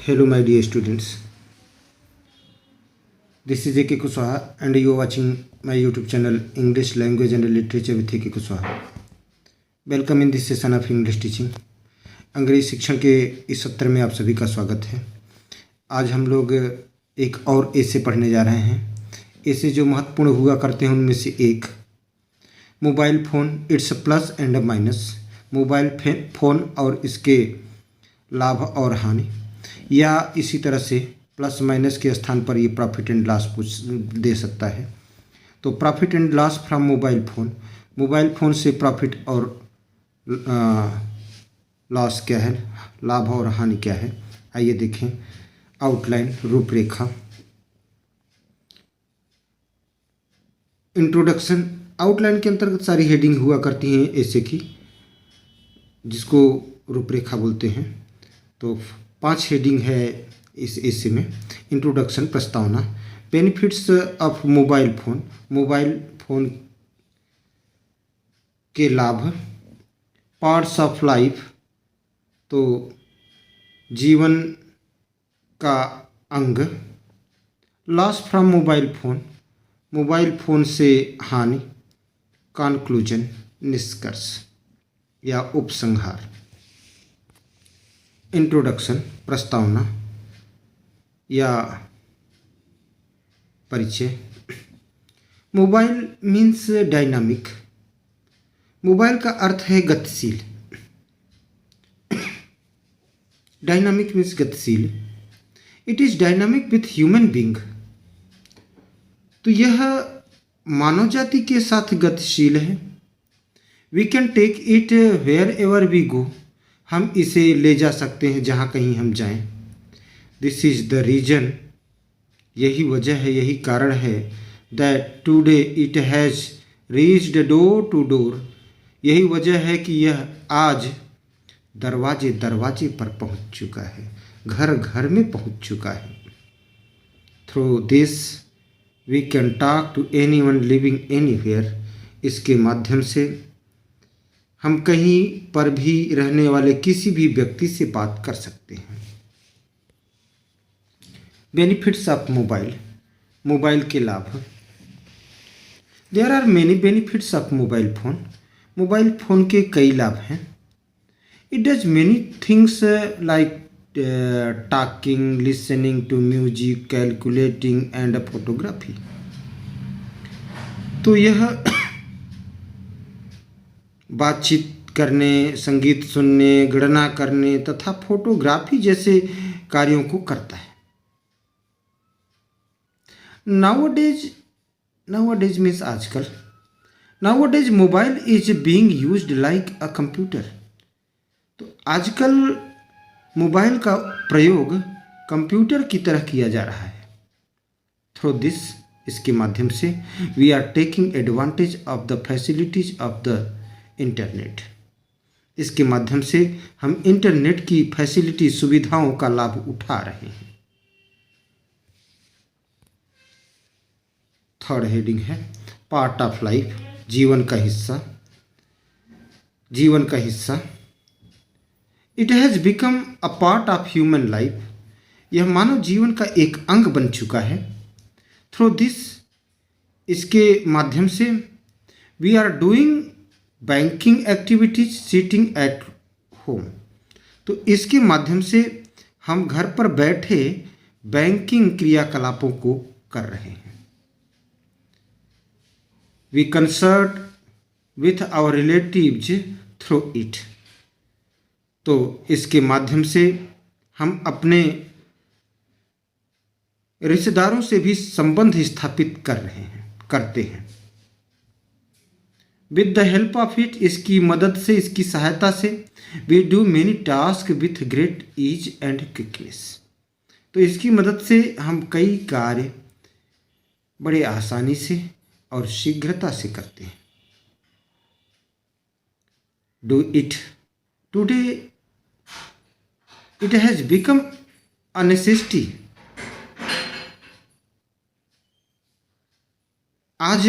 Hello, my dear students. This is A.K. Kuswaha, and you are watching my YouTube channel English Language and Literature with A.K. Kuswaha. Welcome in this session of English teaching. अंग्रेजी शिक्षण के इस सत्र में आप सभी का स्वागत है। आज हम लोग एक और एसे पढ़ने जा रहे हैं। एसे जो महत्वपूर्ण हुआ करते हैं उनमें से एक mobile phone, it's plus and minus. Mobile phone और इसके लाभ और हानि, या इसी तरह से प्लस माइनस के स्थान पर ये प्रॉफिट एंड लॉस पूछ दे सकता है। तो profit and loss from mobile phone, mobile phone से प्रॉफिट और लॉस क्या है, लाभ और हानि क्या है, आइए देखें। आउटलाइन, रूपरेखा। इंट्रोडक्शन, आउटलाइन के अंतर्गत सारी हेडिंग हुआ करती हैं ऐसे की, जिसको रूपरेखा बोलते हैं। तो 5 हेडिंग है इस ऐसे में। इंट्रोडक्शन, प्रस्तावना। Benefits of mobile phone, mobile phone के लाभ। पार्ट्स ऑफ लाइफ, तो जीवन का अंग। Loss from mobile phone, mobile phone से हानि। कंक्लूजन, निष्कर्ष या उपसंहार। इंट्रोडक्शन, प्रस्तावना या परिचय। मोबाइल मीन्स डायनामिक, मोबाइल का अर्थ है गतिशील। डायनामिक मीन्स गतिशील। It is dynamic with human being, तो यह मानव जाति के साथ गतिशील है। We can take it wherever we go, हम इसे ले जा सकते हैं जहाँ कहीं हम जाएं। दिस इज़ द रीजन, यही वजह है, यही कारण है। That today it has reached door to door, यही वजह है कि यह आज दरवाजे दरवाजे पर पहुंच चुका है, घर घर में पहुंच चुका है। Through this we can talk to anyone living anywhere, इसके माध्यम से हम कहीं पर भी रहने वाले किसी भी व्यक्ति से बात कर सकते हैं। बेनिफिट्स ऑफ मोबाइल, मोबाइल के लाभ। There are many benefits of mobile phone, mobile phone के कई लाभ हैं। It does many things like talking, listening to music, calculating and photography. तो यह बातचीत करने, संगीत सुनने, गणना करने तथा फोटोग्राफी जैसे कार्यों को करता है। Nowadays means आजकल। Nowadays mobile is being used like a computer, तो आजकल मोबाइल का प्रयोग कंप्यूटर की तरह किया जा रहा है। थ्रू दिस, इसके माध्यम से we are taking advantage of the facilities of the internet, इसके माध्यम से हम इंटरनेट की फैसिलिटी, सुविधाओं का लाभ उठा रहे हैं। थर्ड हेडिंग है पार्ट ऑफ लाइफ, जीवन का हिस्सा। जीवन का हिस्सा। It has become a part of human life, यह मानव जीवन का एक अंग बन चुका है। थ्रू दिस, इसके माध्यम से we are doing banking activities sitting at home, तो इसके माध्यम से हम घर पर बैठे बैंकिंग क्रियाकलापों को कर रहे हैं। We consult with our relatives through it, तो इसके माध्यम से हम अपने रिश्तेदारों से भी संबंध स्थापित करते हैं। With the help of it, इसकी मदद से, इसकी सहायता से we do many task with great ease and quickness, तो इसकी मदद से हम कई कार्य बड़े आसानी से और शीघ्रता से करते हैं। Do it today it has become a necessity, आज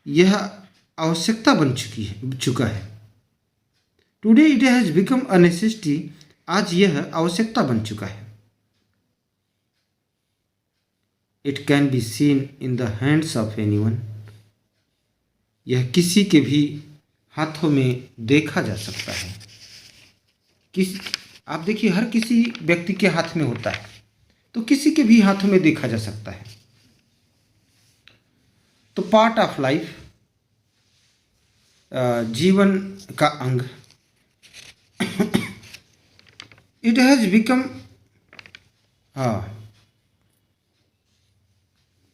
यह आवश्यकता बन चुका है। Today it has become a necessity, आज यह आवश्यकता बन चुका है। It can be seen in the hands of anyone. यह किसी के भी हाथों में देखा जा सकता है। आप देखिए, हर किसी व्यक्ति के हाथ में होता है, तो किसी के भी हाथों में देखा जा सकता है। तो पार्ट ऑफ लाइफ, जीवन का अंग। It has become,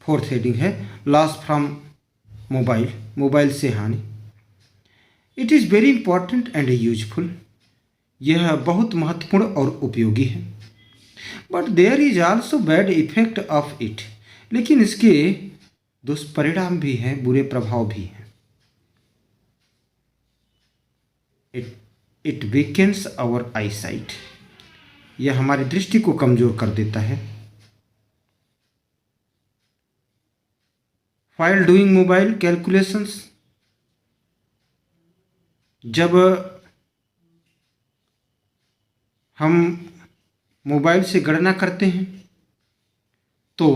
fourth heading है लॉस फ्रॉम मोबाइल, मोबाइल से हानि। It is very important and useful. यह बहुत महत्वपूर्ण और उपयोगी है। But there is also bad effect of it. लेकिन इसके दुष्परिणाम भी हैं, बुरे प्रभाव भी हैं। It weakens our eyesight. यह हमारी दृष्टि को कमजोर कर देता है। while डूइंग मोबाइल कैलकुलेशंस, जब हम मोबाइल से गणना करते हैं तो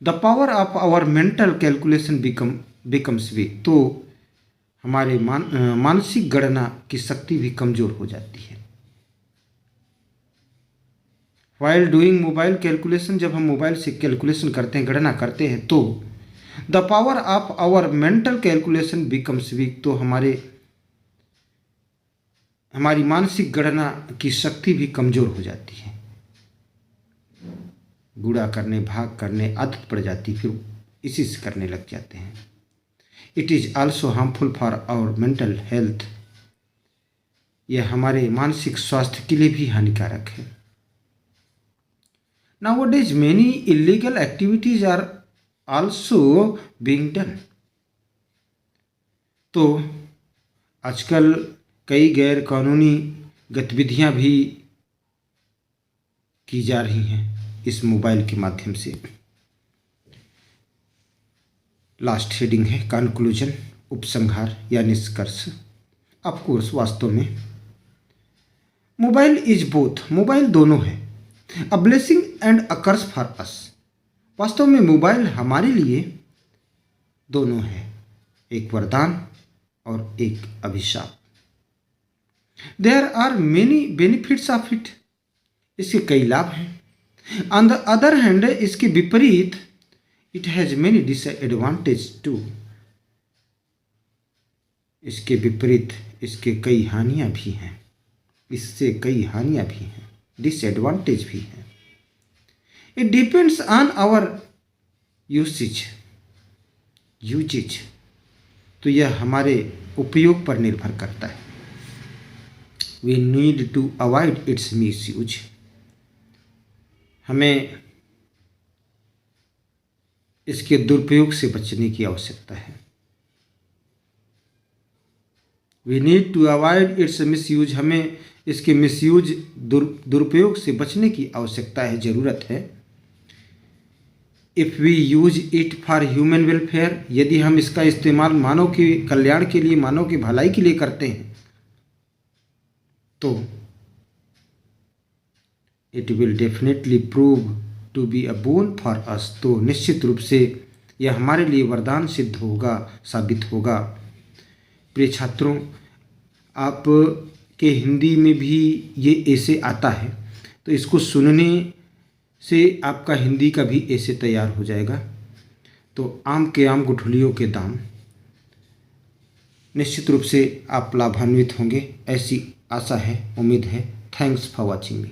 the power of our mental calculation becomes weak. तो हमारे मानसिक गणना की शक्ति भी कमजोर हो जाती है। while डूइंग मोबाइल कैलकुलेशन, जब हम मोबाइल से कैलकुलेशन करते हैं, गणना करते हैं, तो the power of our mental calculation becomes weak. तो हमारी मानसिक गणना की शक्ति भी कमजोर हो जाती है। गुणा करने, भाग करने आदत पड़ जाती, फिर इसी से करने लग जाते हैं। It is also harmful for our mental health. यह हमारे मानसिक स्वास्थ्य के लिए भी हानिकारक है। Nowadays many illegal activities are also being done। तो आजकल कई गैर कानूनी गतिविधियां भी की जा रही हैं इस मोबाइल के माध्यम से। लास्ट हेडिंग है कंक्लूजन, उपसंहार या निष्कर्ष। ऑफ कोर्स, वास्तव में मोबाइल इज बोथ, मोबाइल दोनों है, a blessing and a curse for us. वास्तव में मोबाइल हमारे लिए दोनों है, एक वरदान और एक अभिशाप। There are many benefits of it. इसके कई लाभ हैं। ऑन द अदर हैंड, इसके विपरीत, it has many disadvantage too. इसके विपरीत इसके कई हानियां भी हैं, इससे कई हानियां भी हैं, डिसएडवांटेज भी हैं। It depends on our usage. तो यह हमारे उपयोग पर निर्भर करता है। We need to avoid its misuse. हमें इसके दुरुपयोग से बचने की आवश्यकता है। We need to avoid its misuse. हमें इसके मिसयूज, दुरुपयोग से बचने की आवश्यकता है, ज़रूरत है। If we use it for human welfare, यदि हम इसका इस्तेमाल मानव के कल्याण के लिए, मानव की भलाई के लिए करते हैं, तो it will definitely prove to be a boon for us. तो निश्चित रूप से यह हमारे लिए वरदान सिद्ध होगा, साबित होगा। प्रिय छात्रों, आप के हिंदी में भी ये ऐसे आता है, तो इसको सुनने से आपका हिंदी का भी ऐसे तैयार हो जाएगा। तो आम के आम गुठलियों के दाम, निश्चित रूप से आप लाभान्वित होंगे, ऐसी आशा है, उम्मीद है। Thanks for watching me.